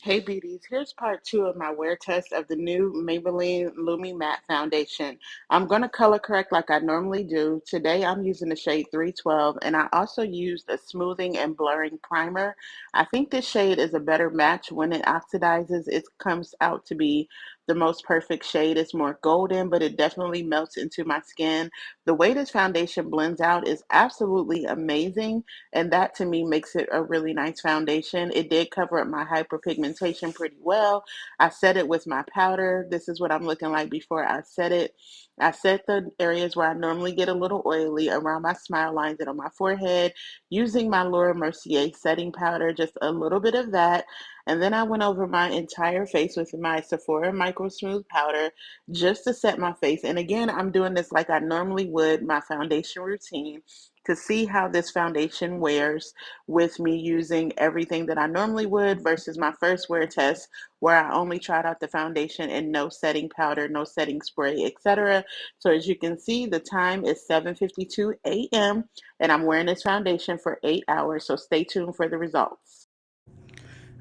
Hey beauties, here's part two of my wear test of the new Maybelline Lumi Matte Foundation. I'm going to color correct like I normally do. Today I'm using the shade 312 and I also used a smoothing and blurring primer. I think this shade is a better match when it oxidizes. It comes out to be the most perfect shade. It's more golden, but it definitely melts into my skin. The way this foundation blends out is absolutely amazing. And that to me makes it a really nice foundation. It did cover up my hyperpigmentation pretty well. I set it with my powder. This is what I'm looking like before I set it. I set the areas where I normally get a little oily around my smile lines and on my forehead using my Laura Mercier setting powder, just a little bit of that. And then I went over my entire face with my Sephora Micro Smooth powder just to set my face. And again, I'm doing this like I normally would my foundation routine to see how this foundation wears with me using everything that I normally would versus my first wear test where I only tried out the foundation and no setting powder, no setting spray, etc. So as you can see, the time is 7:52 a.m. and I'm wearing this foundation for 8 hours. So stay tuned for the results.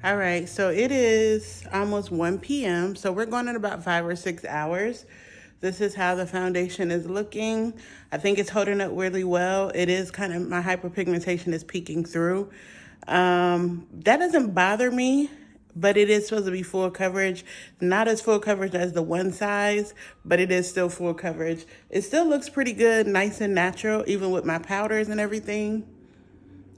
All right, so it is almost 1 p.m. So we're going in about 5 or 6 hours. This is how the foundation is looking. I think it's holding up really well. It is kind of, my hyperpigmentation is peeking through. That doesn't bother me, but it is supposed to be full coverage. Not as full coverage as the one size, but it is still full coverage. It still looks pretty good, nice and natural, even with my powders and everything.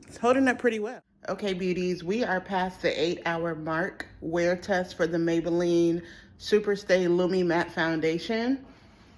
It's holding up pretty well. Okay, beauties, we are past the 8 hour mark. Wear test for the Maybelline Superstay Lumi Matte Foundation.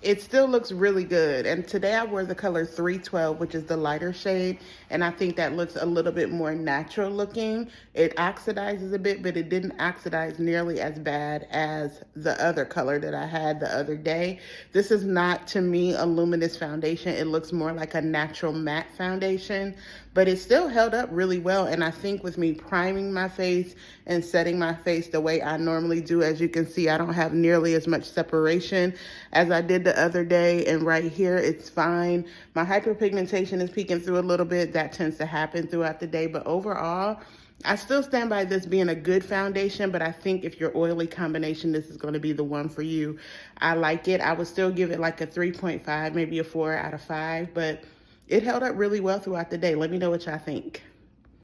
It still looks really good. And today I wore the color 312, which is the lighter shade. And I think that looks a little bit more natural looking. It oxidizes a bit, but it didn't oxidize nearly as bad as the other color that I had the other day. This is not, to me, a luminous foundation. It looks more like a natural matte foundation, but it still held up really well. And I think with me priming my face and setting my face the way I normally do, as you can see, I don't have nearly as much separation as I did the other day. And right here, it's fine. My hyperpigmentation is peeking through a little bit. That tends to happen throughout the day. But overall, I still stand by this being a good foundation, but I think if you're oily combination, this is going to be the one for you. I like it. I would still give it like a 3.5, maybe a 4 out of 5, but it held up really well throughout the day. Let me know what y'all think.